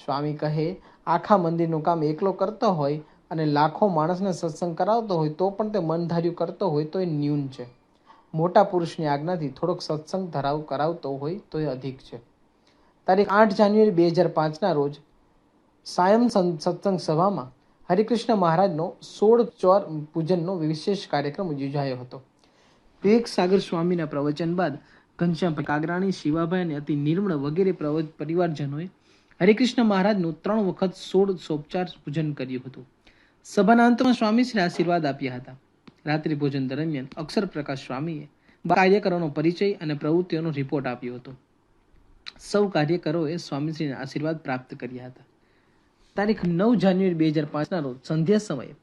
સ્વામી કહે, આખા મંદિરનું કામ એકલો કરતો હોય અને લાખો માણસને સત્સંગ કરાવતો હોય તો પણ તે મનધાર્યું કરતો હોય તો એ ન્યૂન છે. મોટા પુરુષની આજ્ઞાથી થોડોક સત્સંગ કરાવતો હોય તો એ અધિક છે. તારીખ 8 જાન્યુઆરી 2005ના રોજ સાયમ સત્સંગ સભામાં હરિકૃષ્ણ મહારાજનો 16 ચોર પૂજનનો વિશેષ કાર્યક્રમ યોજાયો હતો. વિવેક સાગર સ્વામીના પ્રવચન બાદ ઘનશ્યામ કાગરાણી, શિવાભાઈ અને અતિ નિર્મળ વગેરે પરિવારજનોએ હરિકૃષ્ણ મહારાજનું 3 વખત 16 સોપચાર પૂજન કર્યું હતું. સભાના અંતમાં સ્વામીશ્રી આશીર્વાદ આપ્યા હતા. રાત્રિ ભોજન દરમિયાન અક્ષર પ્રકાશ સ્વામીએ કાર્યકરોનો પરિચય અને પ્રવૃત્તિઓનો રિપોર્ટ આપ્યો હતો. સૌ કાર્યકરોએ સ્વામીશ્રીના આશીર્વાદ પ્રાપ્ત કર્યા હતા. તારીખ 9 જાન્યુઆરી 2005ના રોજ સંધ્યા સમયે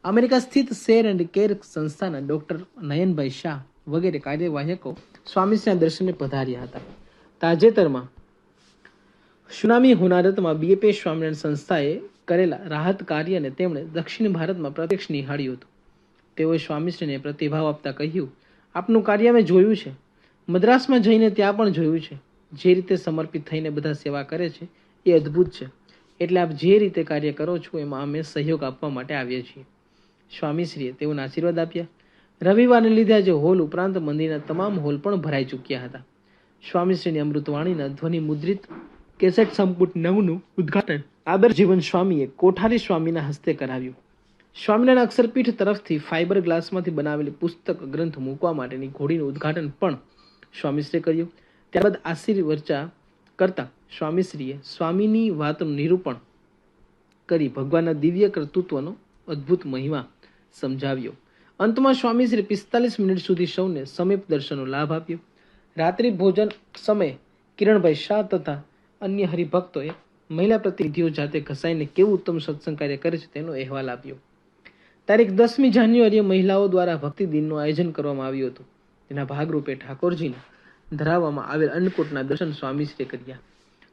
અમેરિકા સ્થિત શેર એન્ડ કેર સંસ્થાના ડોક્ટર નયનભાઈ શાહ વગેરે કાર્યવાહકો સ્વામીશ્રીના દર્શને પધાર્યા હતા. તાજેતરમાં સુનામી હોનારતમાં બીએપી સ્વામિનારાયણ સંસ્થાએ કરેલા રાહત કાર્યને તેમણે દક્ષિણ ભારતમાં પ્રત્યક્ષ નિહાળ્યું હતું. તેઓએ સ્વામીશ્રીને પ્રતિભાવ આપતા કહ્યું, આપનું કાર્ય મેં જોયું છે, મદ્રાસમાં જઈને ત્યાં પણ જોયું છે. જે રીતે સમર્પિત થઈને બધા સેવા કરે છે એ અદ્ભુત છે. એટલે આપ જે રીતે કાર્ય કરો છો એમાં અમે સહયોગ આપવા માટે આવીએ છીએ. સ્વામીશ્રીએ તેઓને આશીર્વાદ આપ્યા. રવિવારને લીધે આજે હોલ ઉપરાંત મંદિરના તમામ હોલ પણ ભરાઈ ચૂક્યા હતા. સ્વામીશ્રીની અમૃતવાણીના ધ્વનિ મુદ્રિત કેસેટ સંપુટ 9નું ઉદ્ઘાટન આદર્શ જીવન સ્વામીએ કોઠારી સ્વામીના હસ્તે કરાવ્યું. સ્વામિનારાયણ અક્ષરપીઠ તરફથી ફાઇબર ગ્લાસમાંથી બનાવેલી પુસ્તક ગ્રંથ મૂકવા માટેની ઘોડીનું ઉદ્ઘાટન પણ સ્વામીશ્રીએ કર્યું. ત્યારબાદ આશીર્વચના કરતા સ્વામીશ્રીએ સ્વામીની વાતનું નિરૂપણ કરી ભગવાનના દિવ્ય કર્તૃત્વનો અદ્ભુત મહિમા સમજાવ્યો. અંતમાં સ્વામીશ્રી 45 મિનિટ સુધી સૌને સમીપ દર્શનનો લાભ આપ્યો. રાત્રિ ભોજન સમયે કિરણભાઈ શાહ તથા અન્ય હરિભક્તોએ મહિલા પ્રતિનિધિઓ જાતે ઘસાઈને કેવું ઉત્તમ સત્સંગ કાર્ય કરે છે તેનો અહેવાલ આપ્યો. તારીખ 10મી જાન્યુઆરીએ મહિલાઓ દ્વારા ભક્તિ દિનનું આયોજન કરવામાં આવ્યું હતું. તેના ભાગરૂપે ઠાકોરજીના ધરાવવામાં આવેલ અન્નકૂટના દર્શન સ્વામીશ્રીએ કર્યા.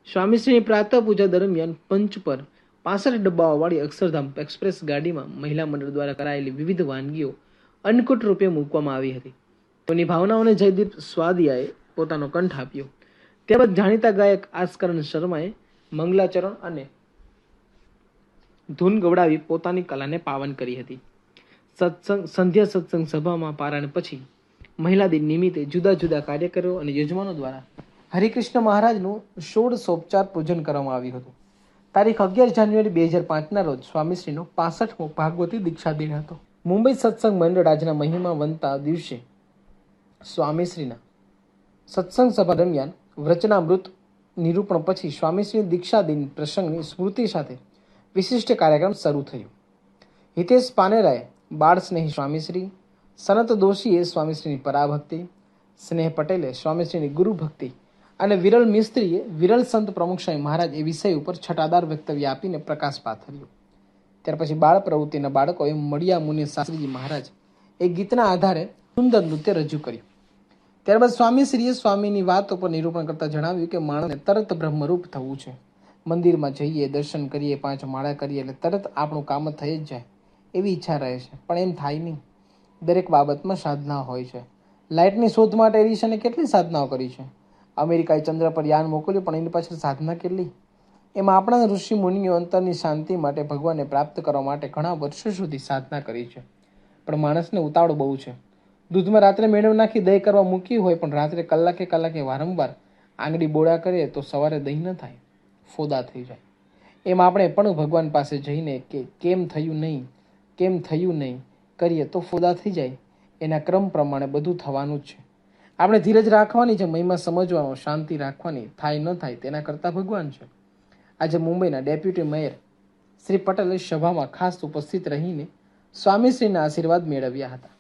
સ્વામીશ્રીની પ્રાતઃ પૂજા દરમિયાન પંચ પર 65 ડબ્બાઓવાળી અક્ષરધામ એક્સપ્રેસ ગાડીમાં મહિલા મંડળ દ્વારા કરાયેલી વિવિધ વાનગીઓ અન્નકૂટ રૂપે મૂકવામાં આવી હતી. તેની ભાવનાઓને જયદીપ સ્વાદિયાએ પોતાનો કંઠ આપ્યો. ત્યારબાદ જાણીતા ગાયક આસ્કરણ શર્માએ મંગલાચરણ અને ધૂન ગવડાવી પોતાની કલાને પાવન કરી હતી. સંધ્યા સત્સંગ સભામાં પારાયણ પછી મહિલા દિન નિમિત્તે જુદા જુદા કાર્યકરો અને યજમાનો દ્વારા હરિકૃષ્ણ મહારાજનું 16 સોપચાર પૂજન કરવામાં આવ્યું હતું. તારીખ 11 જાન્યુઆરી 2005ના રોજ સ્વામીશ્રીનો 65મો ભાગવતી દીક્ષા દિન હતો. મુંબઈ સત્સંગ મંડળ આજના મહિમા વંતા દિવસે સ્વામીશ્રીના સત્સંગ સભા દરમિયાન વચનામૃત નિરૂપણ પછી સ્વામીશ્રીની દીક્ષા દિન પ્રસંગની સ્મૃતિ સાથે વિશિષ્ટ કાર્યક્રમ શરૂ થયો. હિતેશ પાનેરાએ બાળ સ્નેહી સ્વામીશ્રી, સનત દોશીએ સ્વામીશ્રીની પરાભક્તિ, સ્નેહ પટેલે સ્વામીશ્રીની ગુરુ ભક્તિ અને વિરલ મિસ્ત્રીએ વિરલ સંત પ્રમુખ સ્વામી મહારાજ એ વિષય ઉપર છટાદાર વક્તવ્ય આપીને પ્રકાશ પાથર્યો. ત્યાર પછી બાળ પ્રવૃત્તિના બાળકોએ મળિયા મુનિ શાસ્ત્રીજી મહારાજ એ ગીતના આધારે સુંદર નૃત્ય રજૂ કર્યું. ત્યારબાદ સ્વામીશ્રીએ સ્વામીની વાત ઉપર નિરૂપણ કરતા જણાવ્યું કે માણસને તરત બ્રહ્મરૂપ થવું છે. મંદિરમાં જઈએ, દર્શન કરીએ, 5 માળા કરીએ એટલે તરત આપણું કામ થઈ જ જાય એવી ઈચ્છા રહે છે, પણ એમ થાય નહીં. દરેક બાબતમાં સાધના હોય છે. લાઇટની શોધ માટે એડિસને કેટલી સાધનાઓ કરી છે. અમેરિકાએ ચંદ્ર પર યાન મોકલ્યું, પણ એની પાછળ સાધના કેટલી. એમાં આપણા ઋષિ મુનિઓ અંતરની શાંતિ માટે, ભગવાનને પ્રાપ્ત કરવા માટે ઘણા વર્ષો સુધી સાધના કરી છે. પણ માણસને ઉતાવળ બહુ છે. દૂધમાં રાત્રે મેળવ નાખી દહીં કરવા મૂકી હોય, પણ રાત્રે કલાકે વારંવાર આંગળી બોળા કરીએ તો સવારે દહીં ન થાય, ફોદા થઈ જાય. એમ આપણે પણ ભગવાન પાસે જઈને કે કેમ થયું નહીં કરીએ તો ફોદા થઈ જાય. એના ક્રમ પ્રમાણે બધું થવાનું જ છે. આપણે ધીરજ રાખવાની છે, મહિમા સમજવાનો, શાંતિ રાખવાની. થાય ન થાય તેના કરતાં ભગવાન છે. આજે મુંબઈના ડેપ્યુટી મેયર શ્રી પટેલે સભામાં ખાસ ઉપસ્થિત રહીને સ્વામીશ્રીના આશીર્વાદ મેળવ્યા હતા.